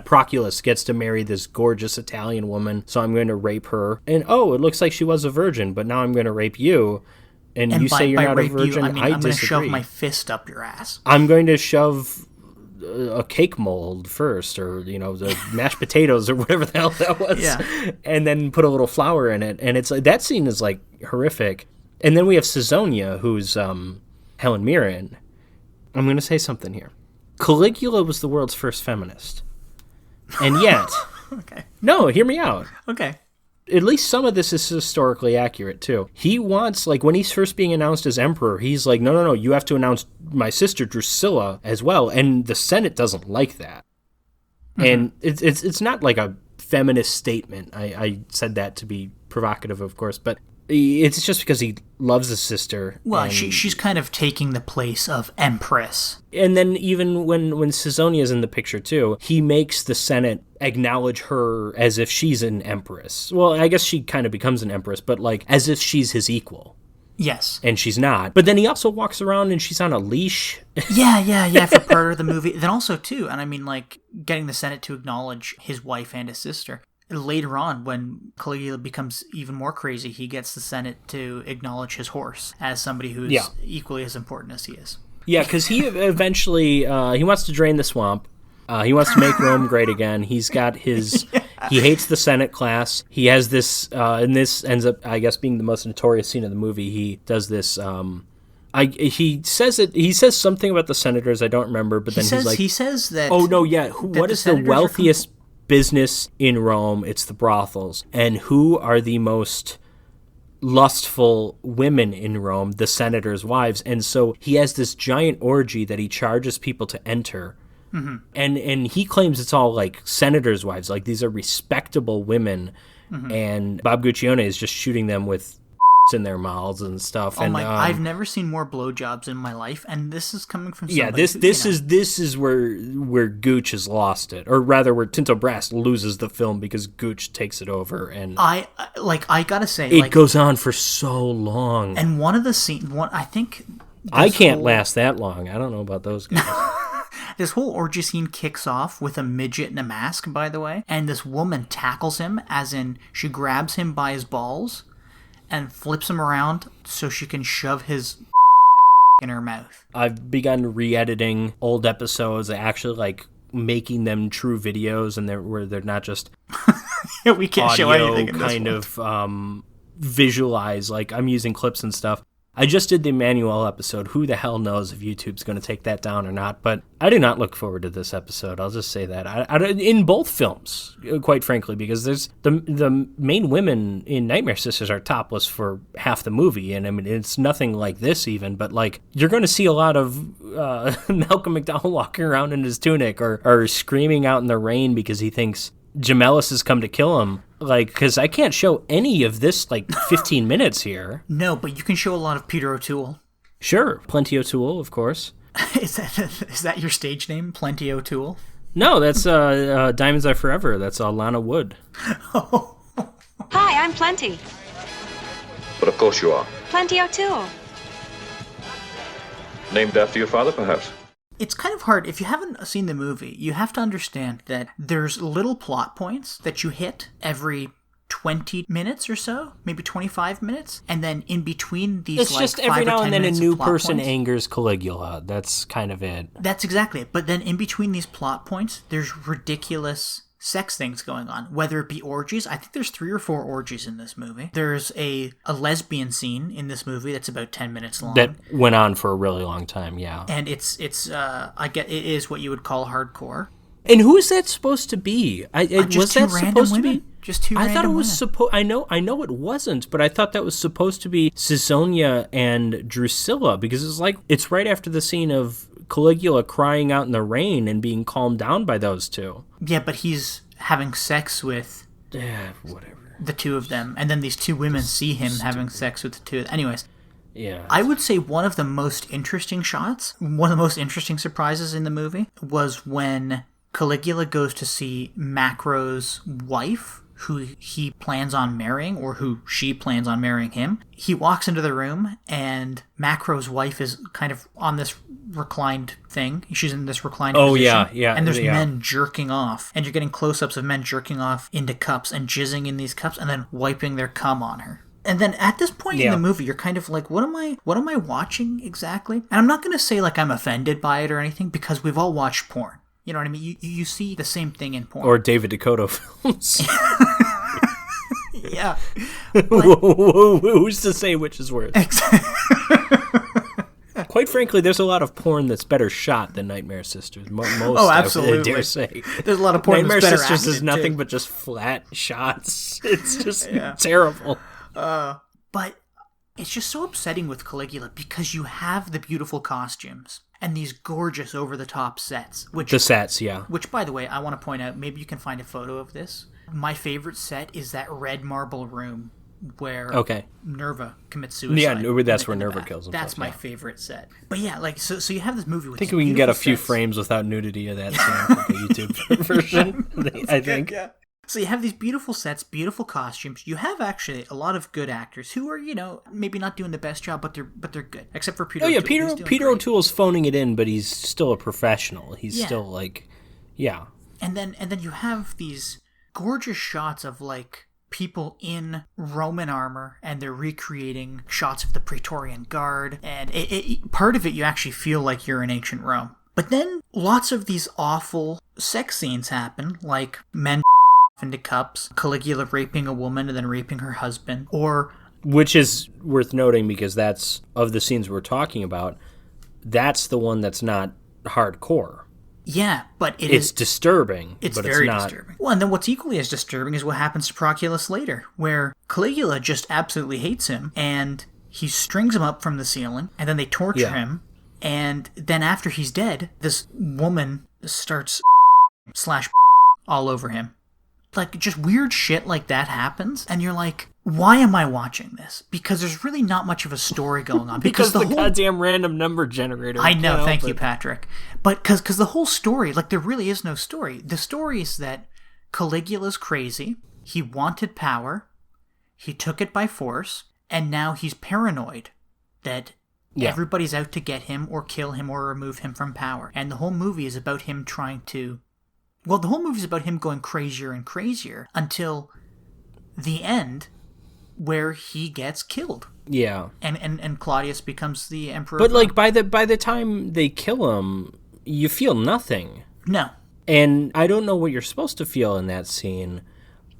Proculus gets to marry this gorgeous Italian woman, so I'm going to rape her. And it looks like she was a virgin, but now I'm going to rape you. And you say you're not a virgin. I'm going to shove my disagree. fist up your ass. I'm going to shove a cake mold first, or the mashed potatoes or whatever the hell that was, and then put a little flour in it. And it's like, that scene is like horrific. And then we have Caesonia, who's Helen Mirren. I'm going to say something here. Caligula was the world's first feminist, and yet, okay, no, hear me out. Okay. At least some of this is historically accurate, too. He wants, like, when he's first being announced as emperor, he's like, no, you have to announce my sister Drusilla as well. And the Senate doesn't like that. Mm-hmm. And it's not like a feminist statement. I said that to be provocative, of course, but it's just because he loves his sister. Well, she's kind of taking the place of empress. And then even when Caesonia's in the picture, too, he makes the Senate acknowledge her as if she's an empress. Well, I guess she kind of becomes an empress, but like as if she's his equal. Yes. And she's not. But then he also walks around and she's on a leash. Yeah, for part of the movie. Then also, too, and I mean, like, getting the Senate to acknowledge his wife and his sister. Later on, when Caligula becomes even more crazy, he gets the Senate to acknowledge his horse as somebody who's equally as important as he is. Yeah, because he eventually, he wants to drain the swamp. He wants to make Rome great again. He's got his... He hates the Senate class. He has this... and this ends up, I guess, being the most notorious scene of the movie. He does this... he says something about the senators. I don't remember, but then he's like... He says that... Oh, no, yeah. What is the wealthiest business in Rome? It's the brothels. And who are the most lustful women in Rome? The senators' wives. And so he has this giant orgy that he charges people to enter. Mm-hmm. And he claims it's all like senators' wives. Like, these are respectable women. Mm-hmm. And Bob Guccione is just shooting them with in their mouths and stuff. Oh, and I've never seen more blowjobs in my life, and this is coming from somebody this is where Gooch has lost it, or rather where Tinto Brass loses the film because Gooch takes it over. And I gotta say, it goes on for so long. And one of the scenes, I think I can't last that long. I don't know about those guys. This whole orgy scene kicks off with a midget in a mask, by the way, and this woman tackles him, as in she grabs him by his balls and flips him around so she can shove his in her mouth. I've begun re-editing old episodes, actually like making them true videos, and where they're not just we can't show anything in this kind of visualize. Like, I'm using clips and stuff. I just did the Emmanuel episode. Who the hell knows if YouTube's going to take that down or not? But I do not look forward to this episode. I'll just say that. In both films, quite frankly, because there's the main women in Nightmare Sisters are topless for half the movie. And I mean, it's nothing like this even, but like, you're going to see a lot of Malcolm McDowell walking around in his tunic or screaming out in the rain because he thinks Gemellus has come to kill him. Like, because I can't show any of this, like, 15 minutes here. No, but you can show a lot of Peter O'Toole. Sure. Plenty O'Toole, of course. Is that your stage name, Plenty O'Toole? No, that's Diamonds Are Forever. That's Lana Wood. Hi, I'm Plenty. But of course you are. Plenty O'Toole. Named after your father, perhaps? It's kind of hard. If you haven't seen the movie, you have to understand that there's little plot points that you hit every 20 minutes or so, maybe 25 minutes, and then in between these, it's like, just every now and then a new person points, angers Caligula. That's kind of it. That's exactly it. But then in between these plot points, there's ridiculous sex things going on, whether it be orgies. I think there's 3 or 4 orgies in this movie. There's a lesbian scene in this movie that's about 10 minutes long. That went on for a really long time, yeah. And it is what you would call hardcore. And who is that supposed to be? Was that supposed to be? Just two random I thought it was women. supposed... I know it wasn't, but I thought that was supposed to be Caesonia and Drusilla, because it's like, it's right after the scene of Caligula crying out in the rain and being calmed down by those two. Yeah, but he's having sex with whatever. The two of them, and then these two women see him having sex with the two of them. Anyways, yeah. I would say one of the most interesting shots, one of the most interesting surprises in the movie was when Caligula goes to see Macro's wife, who he plans on marrying, or who she plans on marrying him. He walks into the room, and Macro's wife is kind of on this reclined thing. She's in this reclined position. Yeah. And there's men jerking off. And you're getting close-ups of men jerking off into cups and jizzing in these cups and then wiping their cum on her. And then at this point in the movie, you're kind of like, what am I watching exactly? And I'm not going to say like I'm offended by it or anything, because we've all watched porn. You know what I mean? You see the same thing in porn. Or David Dakota films. Yeah. Who's to say which is worse? Exactly. Quite frankly, there's a lot of porn that's better shot than Nightmare Sisters. Most, absolutely. I dare say. There's a lot of porn Nightmare that's better Sisters is nothing too. but just flat shots. It's just terrible. But it's just so upsetting with Caligula, because you have the beautiful costumes and these gorgeous over-the-top sets. The sets, yeah. Which, by the way, I want to point out, maybe you can find a photo of this. My favorite set is that red marble room where Nerva commits suicide. Yeah, that's where Nerva kills himself. That's my favorite set. But yeah, like so you have this movie with I think we can get a few sets. frames without nudity of that scene for the YouTube version, I think. Yeah. So you have these beautiful sets, beautiful costumes. You have actually a lot of good actors who are, maybe not doing the best job, but they're good. Except for Peter O'Toole. Peter O'Toole's phoning it in, but he's still a professional. He's still like, yeah. And then you have these gorgeous shots of like people in Roman armor, and they're recreating shots of the Praetorian Guard, and part of it you actually feel like you're in ancient Rome. But then lots of these awful sex scenes happen, like men into cups, Caligula raping a woman and then raping her husband, or... Which is worth noting, because that's, of the scenes we're talking about, that's the one that's not hardcore. Yeah, but it's disturbing. It's but very it's not... disturbing. Well, and then what's equally as disturbing is what happens to Proculus later, where Caligula just absolutely hates him, and he strings him up from the ceiling, and then they torture him, and then after he's dead, this woman starts / all over him. Like, just weird shit like that happens, and you're like, why am I watching this? Because there's really not much of a story going on. because the goddamn random number generator. I know, thank you, Patrick. But because the whole story, like, there really is no story. The story is that Caligula's crazy, he wanted power, he took it by force, and now he's paranoid that everybody's out to get him or kill him or remove him from power. And the whole movie is about him trying to... Well, the whole movie is about him going crazier and crazier until the end, where he gets killed. Yeah. And Claudius becomes the emperor. But like by the time they kill him, you feel nothing. No. And I don't know what you're supposed to feel in that scene.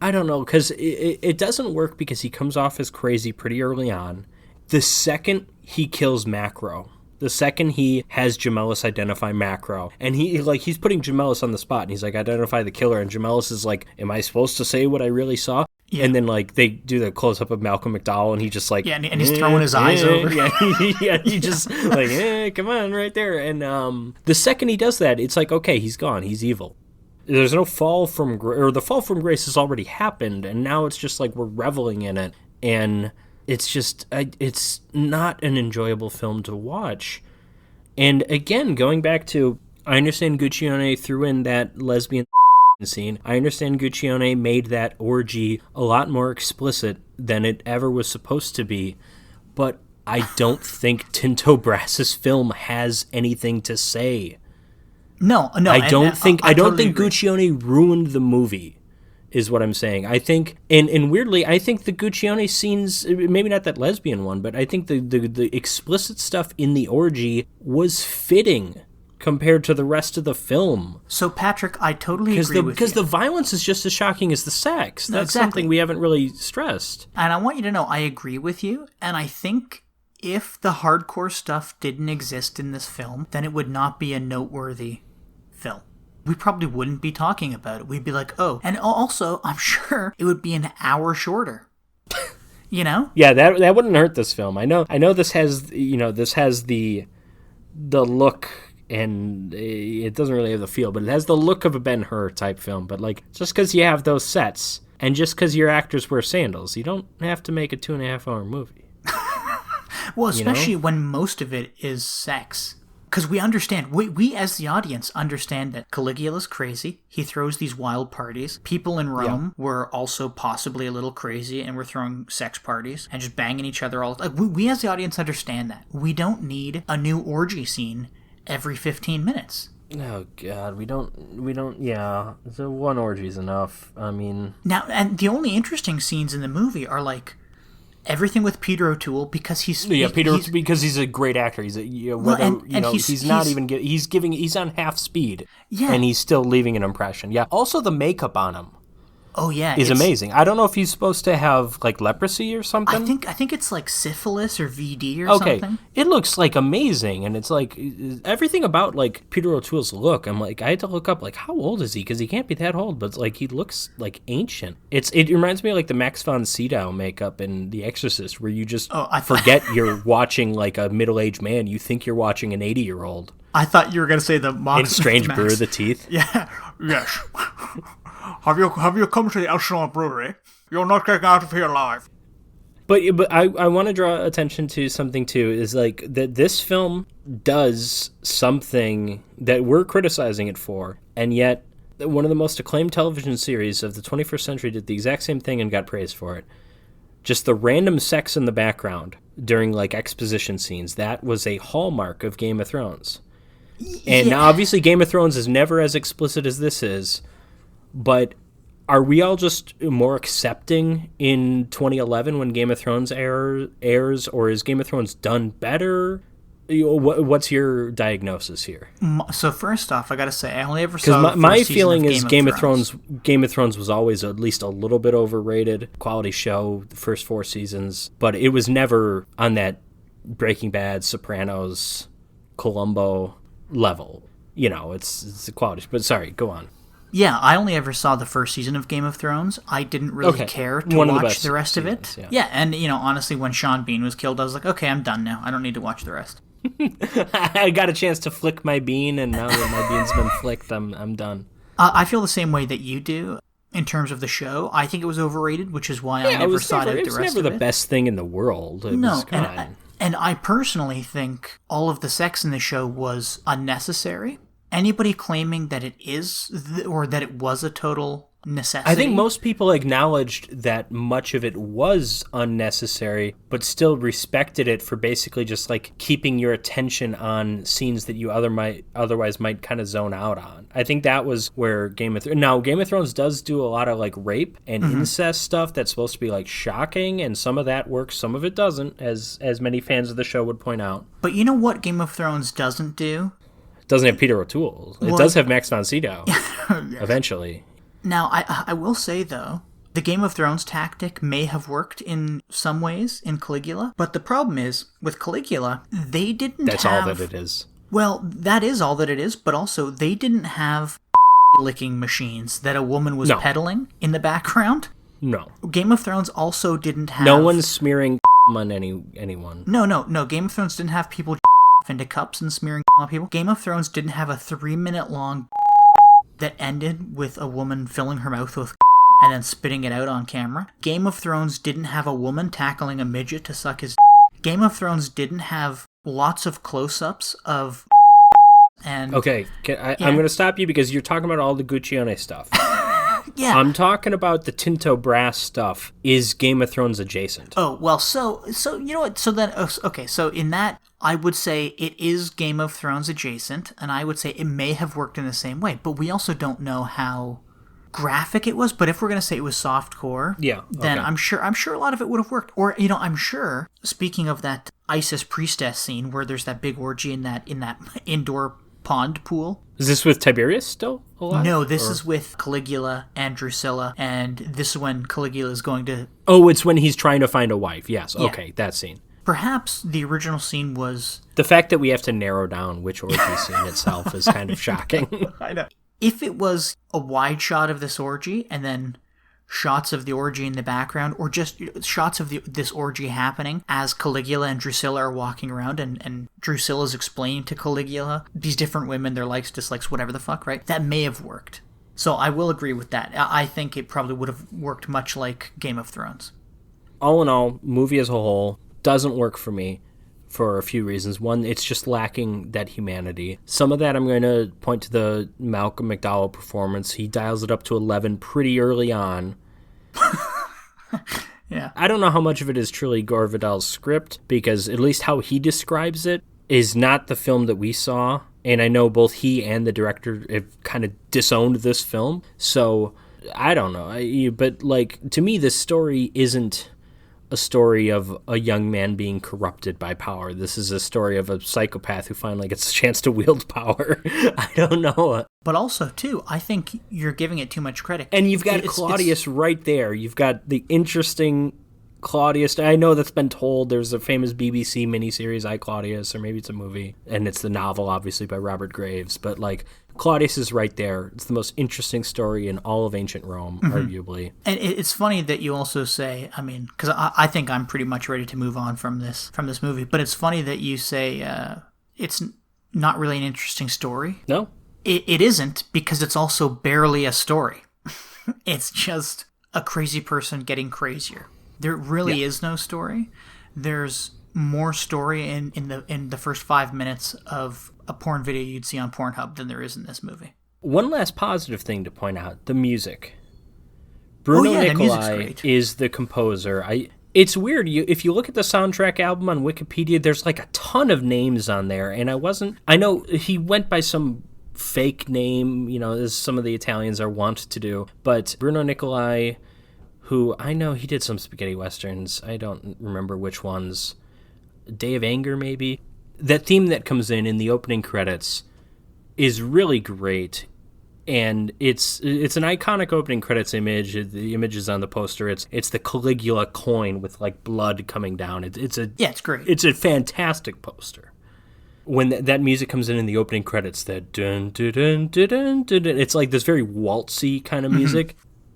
I don't know, because it doesn't work, because he comes off as crazy pretty early on. The second he kills Macro, the second he has Gemellus identify Macro, and he's putting Gemellus on the spot, and he's like, identify the killer, and Gemellus is like, am I supposed to say what I really saw? Yeah. And then like they do the close up of Malcolm McDowell, and he just like, and he's throwing his eyes over. He just like, come on, right there. And the second he does that, it's like, okay, he's gone, he's evil. There's no fall from the fall from grace has already happened, and now it's just like we're reveling in it, and it's just it's not an enjoyable film to watch. And again, going back to, I understand Guccione threw in that lesbian scene. I understand Guccione made that orgy a lot more explicit than it ever was supposed to be, but I don't think Tinto Brass's film has anything to say. No, I don't think totally Guccione ruined the movie, is what I'm saying. I think, and weirdly, I think the Guccione scenes, maybe not that lesbian one, but I think the explicit stuff in the orgy was fitting compared to the rest of the film. So, Patrick, I totally agree with you. Because the violence is just as shocking as the sex. That's exactly something we haven't really stressed. And I want you to know, I agree with you, and I think if the hardcore stuff didn't exist in this film, then it would not be a noteworthy film. We probably wouldn't be talking about it. We'd be like, oh. And also, I'm sure it would be an hour shorter. You know? Yeah, that wouldn't hurt this film. I know this has, the look, and it doesn't really have the feel, but it has the look of a Ben-Hur type film. But like, just because you have those sets, and just because your actors wear sandals, you don't have to make a 2.5 hour movie. Well, especially when most of it is sex. Because we understand, we as the audience understand that Caligula's crazy. He throws these wild parties. People in Rome were also possibly a little crazy and were throwing sex parties and just banging each other all the time. We as the audience understand that. We don't need a new orgy scene every 15 minutes. Oh God, we don't. Yeah, the one orgy's enough. I mean, now, and the only interesting scenes in the movie are like everything with Peter O'Toole because he's because he's a great actor. He's he's on half speed. Yeah, and he's still leaving an impression. Yeah. Also, the makeup on him. Oh yeah, is amazing. I don't know if he's supposed to have like leprosy or something. I think it's like syphilis or VD or something. It looks like amazing, and it's like everything about like Peter O'Toole's look. I'm like, I had to look up like how old is he because he can't be that old, but it's like he looks like ancient. It reminds me of like the Max von Sydow makeup in The Exorcist, where you just forget you're watching like a middle-aged man. You think you're watching an 80-year-old. I thought you were gonna say the in Strange Brew of the Teeth. Yeah. Yes. Have you come to the Elsinore Brewery? You're not getting out of here alive. But I want to draw attention to something too, is like that this film does something that we're criticizing it for, and yet one of the most acclaimed television series of the 21st century did the exact same thing and got praised for it. Just the random sex in the background during like exposition scenes, that was a hallmark of Game of Thrones. And now obviously Game of Thrones is never as explicit as this is, but are we all just more accepting in 2011 when Game of Thrones airs, or is Game of Thrones done better? What's your diagnosis here? So first off, I gotta say, I only ever saw because my feeling is Game of Thrones was always at least a little bit overrated. Quality show, the first 4 seasons, but it was never on that Breaking Bad, Sopranos, Columbo level. You know, it's a quality. But sorry, go on. Yeah, I only ever saw the first season of Game of Thrones. I didn't really care to watch the rest of it. Yeah, and honestly, when Sean Bean was killed, I was like, okay, I'm done now. I don't need to watch the rest. I got a chance to flick my bean, and now that my bean's been flicked, I'm done. I feel the same way that you do in terms of the show. I think it was overrated, which is why I never sought out the rest of it. It was never the best thing in the world. And I personally think all of the sex in the show was unnecessary. Anybody claiming that it is, or that it was a total necessity? I think most people acknowledged that much of it was unnecessary, but still respected it for basically just like keeping your attention on scenes that you otherwise might kind of zone out on. I think that was where Game of Thrones does do a lot of like rape and incest stuff that's supposed to be like shocking, and some of that works, some of it doesn't, as many fans of the show would point out. But you know what Game of Thrones doesn't do? Doesn't have Peter O'Toole. It does have Max von Sydow. Eventually. Now, I will say, though, the Game of Thrones tactic may have worked in some ways in Caligula, but the problem is, with Caligula, they didn't That's all that it is. Well, that is all that it is, but also they didn't have licking machines that a woman was peddling in the background. No. Game of Thrones also didn't have... No one's smearing on anyone. No. Game of Thrones didn't have people into cups and smearing on people. Game of Thrones didn't have a 3-minute long that ended with a woman filling her mouth with and then spitting it out on camera. Game of Thrones didn't have a woman tackling a midget to suck his Game of Thrones didn't have lots of close-ups of and... Okay, I'm going to stop you because you're talking about all the Guccione stuff. Yeah. I'm talking about the Tinto Brass stuff. Is Game of Thrones adjacent? Oh, well, so you know what? So then, okay, so in that, I would say it is Game of Thrones adjacent, and I would say it may have worked in the same way, but we also don't know how graphic it was. But if we're going to say it was softcore, then I'm sure a lot of it would have worked. Or, I'm sure, speaking of that Isis priestess scene where there's that big orgy in that indoor pond pool. Is this with Tiberius still alive? No, this is with Caligula and Drusilla, and this is when Caligula is going to... Oh, it's when he's trying to find a wife. Yes, okay, that scene. Perhaps the original scene was... The fact that we have to narrow down which orgy scene itself is kind of shocking. I know. If it was a wide shot of this orgy, and then shots of the orgy in the background, or just shots of this orgy happening as Caligula and Drusilla are walking around, and Drusilla's explaining to Caligula these different women, their likes, dislikes, whatever the fuck, right? That may have worked. So I will agree with that. I think it probably would have worked much like Game of Thrones. All in all, movie as a whole doesn't work for me. for a few reasons. One, it's just lacking that humanity. Some of that I'm going to point to the Malcolm McDowell performance. He dials it up to 11 pretty early on. Yeah. I don't know how much of it is truly Gore Vidal's script, because at least how he describes it is not the film that we saw. And I know both he and the director have kind of disowned this film. So I don't know. But like, to me, this story isn't a story of a young man being corrupted by power. This is a story of a psychopath who finally gets a chance to wield power. I don't know. But also, too, I think you're giving it too much credit. And you've got Claudius right there. You've got the interesting Claudius. I know that's been told. There's a famous BBC miniseries, I, Claudius, or maybe it's a movie. And it's the novel, obviously, by Robert Graves. But, like, Claudius is right there. It's the most interesting story in all of ancient Rome, arguably. And it's funny that you also say, I mean, because I think I'm pretty much ready to move on from this movie. But it's funny that you say it's not really an interesting story. No. It isn't, because it's also barely a story. It's just a crazy person getting crazier. There really is no story. There's more story in the first 5 minutes of a porn video you'd see on Pornhub than there is in this movie. One last positive thing to point out, the music. Bruno Nicolai is the composer. It's weird. If you look at the soundtrack album on Wikipedia, there's like a ton of names on there, and I know he went by some fake name, as some of the Italians are wont to do, but Bruno Nicolai, who I know he did some spaghetti westerns. I don't remember which ones. Day of Anger, maybe. That theme that comes in the opening credits is really great, and it's an iconic opening credits image. The image is on the poster. It's the Caligula coin with like blood coming down. It's great. It's a fantastic poster. When that music comes in the opening credits, that dun dun dun dun dun dun, it's like this very waltzy kind of music.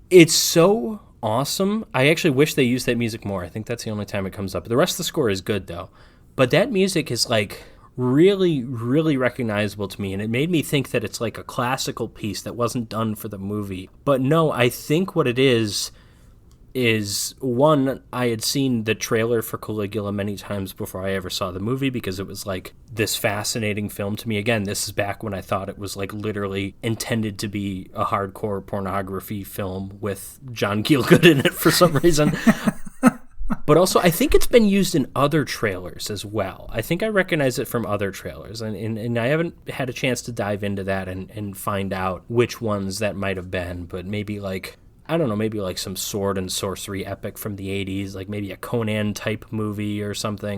It's so awesome. I actually wish they used that music more. I think that's the only time it comes up. The rest of the score is good, though. But that music is like really, really recognizable to me, and it made me think that it's like a classical piece that wasn't done for the movie. But no, I think what it is one, I had seen the trailer for Caligula many times before I ever saw the movie, because it was like this fascinating film to me. Again, this is back when I thought it was like literally intended to be a hardcore pornography film with John Gielgud in it for some reason. But also, I think it's been used in other trailers as well. I think I recognize it from other trailers, and I haven't had a chance to dive into that and find out which ones that might have been, but maybe like, I don't know, maybe like some sword and sorcery epic from the 80s, like maybe a Conan type movie or something.